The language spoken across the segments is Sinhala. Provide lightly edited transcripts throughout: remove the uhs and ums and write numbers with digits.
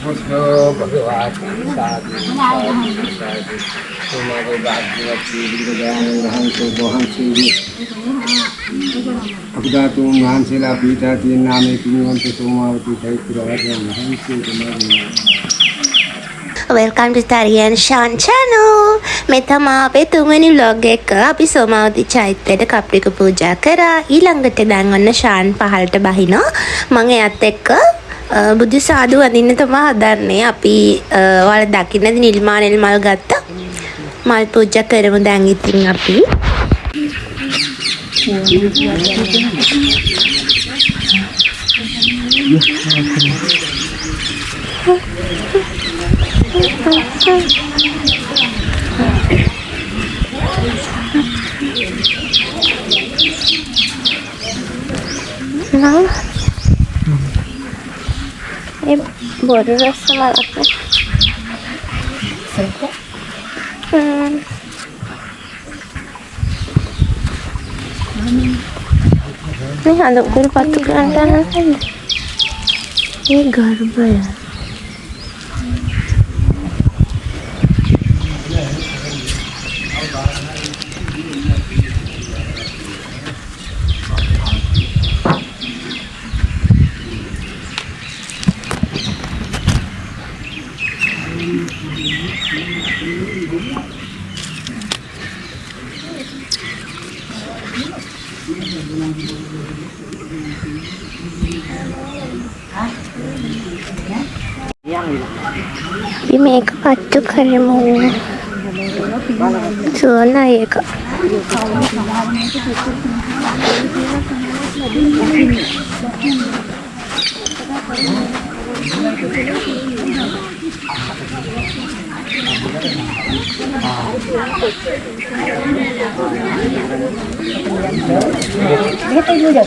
बुद्धो भगवान् साधु साधु साधु तुम्हारे भाग्यवती अपदा तुम मानसिला पीता तीन नामे किन्वंत सोमावती चैत्रवर्षं महंसी तुम्हारे Welcome to Tarian Shan channel. මේ තමයි අපේ තුන්වෙනි vlog එක. අපි සෝමාවති චෛත්‍යයට කප්පික පූජා කරා. ඊළඟට දැන් ඔන්න ශාන් පහළට බහිනවා. මම එයත් එක්ක බුදු සාදු වඳින්න තමයි හදන්නේ. අපි ඔයාලා දකින්නද නිල්මානෙල් මල් ගත්තා. මල් පූජා කරමු දැන් ඉතින් අපි. Nah, bodoh rasa malaknya. Ini ada ukur patukan tangan saja. Ini garba ya. Ini mereka patuk keremu zona ya kak. Ini aja.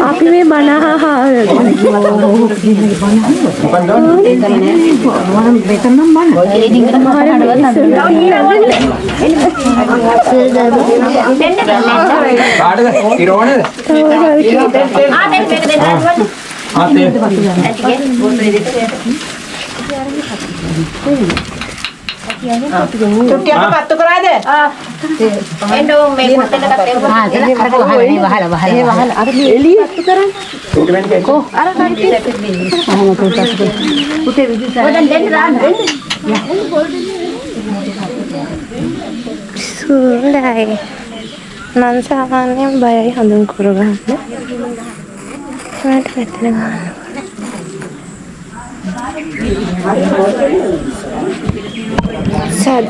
Api में बना छुट्टी apa patu kera deh? Endo melu tenda kate. Ini bahala. Ada eli patu kera. Ko, ada nanti. Putih biji saya. Dan ran. Ya. Sulai. Nansakannya bayar handung kurang. Mana katanya? Sad.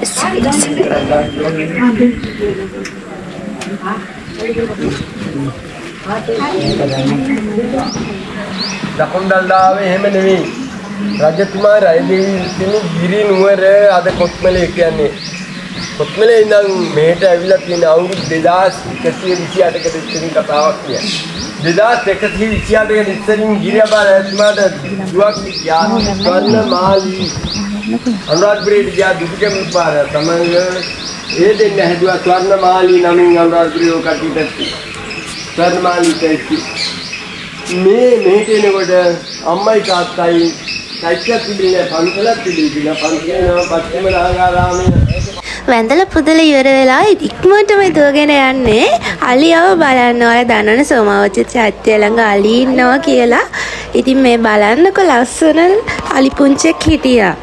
දකුණුදල්ලාවේ එහෙම නෙවෙයි. රජතුමා රජදේවී තිනු ගිරි නුවර අද කොත්මලේ කියන්නේ. කොත්මලේ ඉඳන් මෙහෙට ඇවිල්ලා තියෙන අවුරුදු 2128කට ඉතින් කතාවක් කියන්නේ. 2128කට ඉතින් ගිරියබාල රජතුමාට දුවක් යා ස්වර්ණමාලි අනුරාධපුරේ ගියා දුකෙම පාර තමයි ඒ දෙන්න හැදුවා ස්වර්ණමාලි නමින් අනුරාධපුරේ කටියට ස්වර්ණමාලි තැති මේ මෙහෙටේනකොට අම්මයි තාත්තයි සයිකල් තිබිලා පන්සලක් තිබිලා පන්සලේ පස්චිම නාගාරාමයේ වැඳලා පුදලා ඉවර වෙලා ඉක්මනටම දුවගෙන යන්නේ අලියව බලන්න. ඔයාලා දන්නවනේ සෝමාවති චෛත්‍ය ළඟ අලි ඉන්නවා කියලා. ඉතින් මේ බලන්නකො ලස්සන අලි පුංචෙක් හිටියා.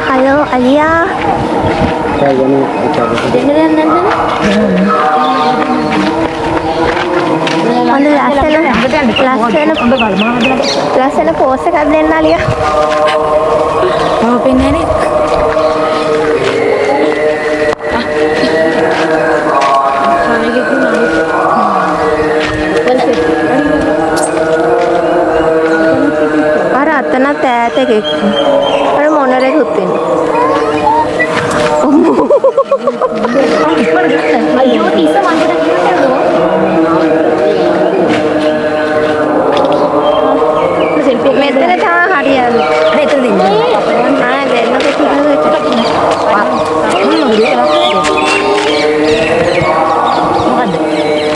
Halo Alia. Dengeran ලස්සන පෝස් එකක් දෙන්න අලියා. මම පෙන්නේ නේ. අර අතනත් ඈත එකෙක්. අර මොනරෙකුත් ඉන්නේ. අයියෝ ටීස මංගට කියන්නද? මෙතන තා හරියද? මෙතන දෙන්න. ආ දෙන්නක ටිකකට. මොකද්ද?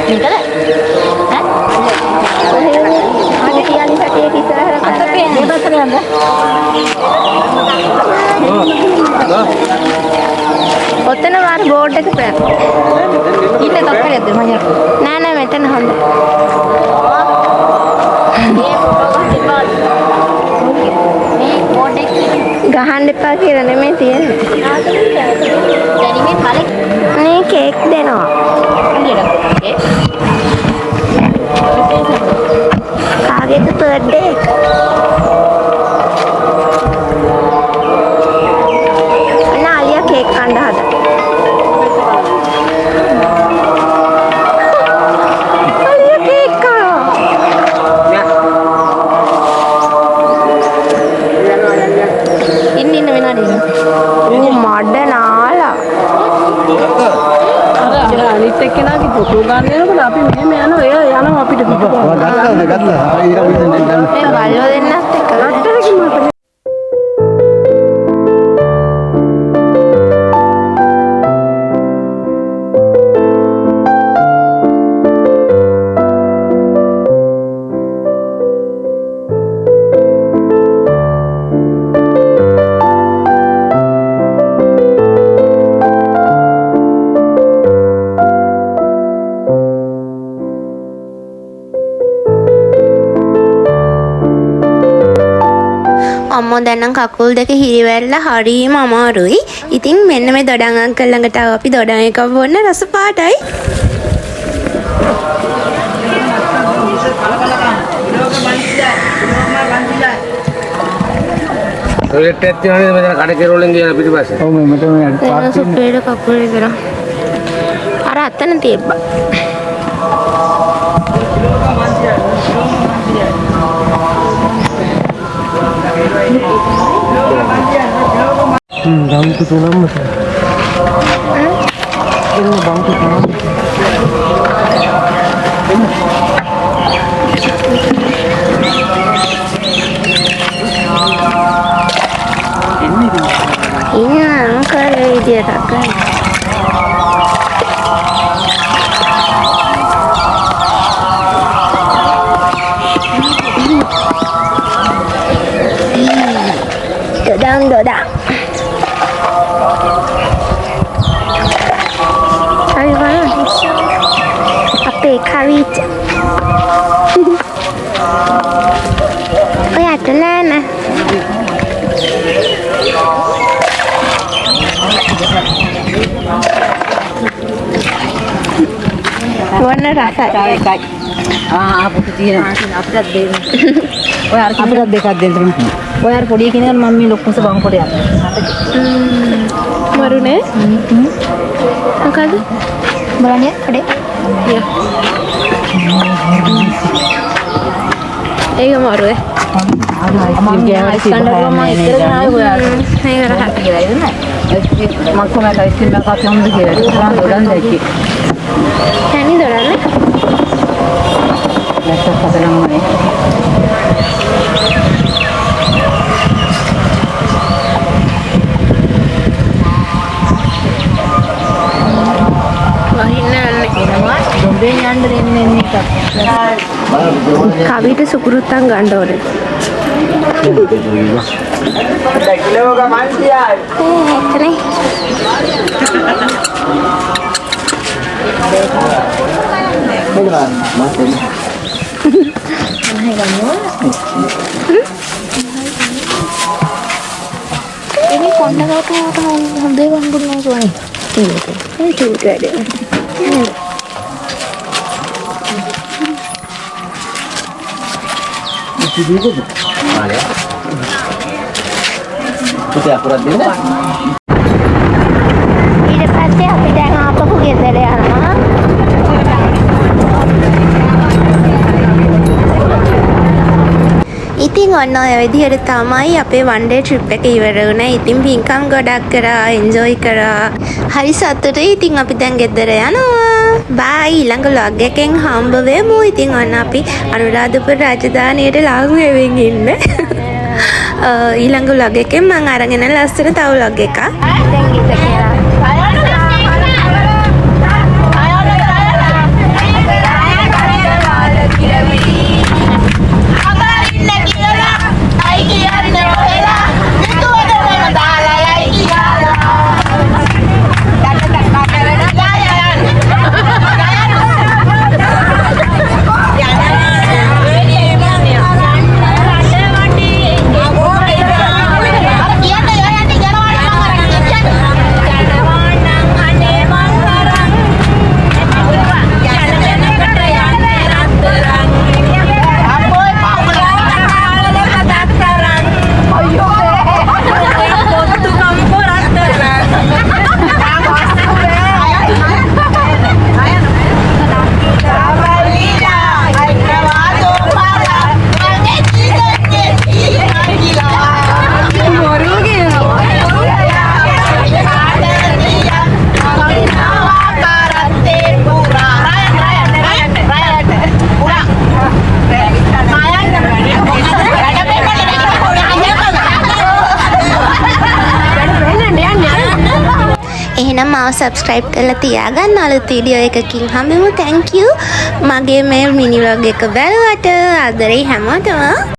මේකද? ඈ? අනේ තියන්නේ සතියේ ඉස්සරහට අත පේන්නේ බස්සට යන්න. ඔතන වාර බෝඩ් එක පෑ. ඉන්න තක්කරියද මම යන්න. නෑ නෑ මෙතන හොඳයි. මේ ෆොටෝ ගන්න එපා. මේ බෝඩ් එක ගහන්න එපා කියලා නෙමෙයි තියෙන්නේ. දැනිමේ මලේ මේ කේක් දෙනවා. කාගේද බර්ත්ඩේ එක? අන්න අලියා කේක් කන්න හදා. අලියා කේක් කනවා. ඉන්න වෙනාදී. මඩ නාලා. අර අනිත් එක්කෙනාගේ ෆොටෝ ගන්න යනකොට අපි මෙහෙම යනවා එයා යනවා අපිට පිටපස්ස. ගත්තා. ඊට පස්සේ මේ බල්ලෝ දෙන්නත් එක්ක. අම්මෝ දැන් නම් කකුල් දෙක හිරිවැල්ලා හරීම අමාරුයි. ඉතින් මෙන්න මේ දොඩම් අංකල් ළඟට ආව අපි දොඩම් එකක් බොන්න රස පාටයි. ටොයිලට් එකක් තියෙනවනේ මෙතන කඩ කෙරවලින් ගියන පිටිපස්සේ. ඔව් මේ මට මේ දැන් සුපේර කකුල් විතර. අර අතන තියබ්බා. බංතු තුනම තමයි. එන්න බංතු තුනම. ඉන්න අංකල් විදියට කරා. දොඩම්. අපේ කවිච ඔයාට නෑන වන්න රසයි අපිට තියෙනවා අපිටත් දෙන්න. ඔය අර අපිටත් දෙකක් දෙන්න. ඔය අර පොඩි කෙනෙක් මම මේ ලොකුස බං පොඩයක්. මරුනේ මොකද බලන්න පොඩේ. ඒක මරුවේ මම අයිස්කන්ඩර් මම ඉතර ගාව ඔයාලට. ඒක රහත් කියලා ඉන්නේ. මම කොහමද අයිස්කන්ඩර් එකක් යමුද කියලා. මම දොඩන් දැක්කේ. තනි දොඩන්නේ නැත්තම් පදනම් වනේ. කවිට සුකුරුත්තන් ගන්න ඕනේ. ini kontak aku hondai bangun mau suami. ini juga deh. පුතේ අකුරක් දෙන්න. ඊට පස්සේ අපි දැන් ආපහු ගෙදර යනවා. ඉතින් ඔන්න ඔය විදිහට තමයි අපේ වන් ඩේ ට්‍රිප් එක ඉවර වුණේ. ඉතින් පින්කම් ගොඩක් කරා, එන්ජොයි කරා. හරි සතුටුයි. ඉතින් අපි දැන් ගෙදර යනවා. බයි ඊළඟ vlog එකෙන් හම්බ වෙමු. ඉතින් ඔන්න අපි අනුරාධපුර රාජධානියට ලාං වෙමින් ඉන්නේ. ඊළඟ vlog එකෙන් මම අරගෙන ලස්සන තව vlog එකක්. දැන් ගිත කියලා. එහෙනම් මාව subscribe කරලා තියාගන්න. අලුත් වීඩියෝ එකකින් හම්බෙමු. thank you මගේ මේ මිනි vlog එක බලවට. ආදරේ හැමෝටම.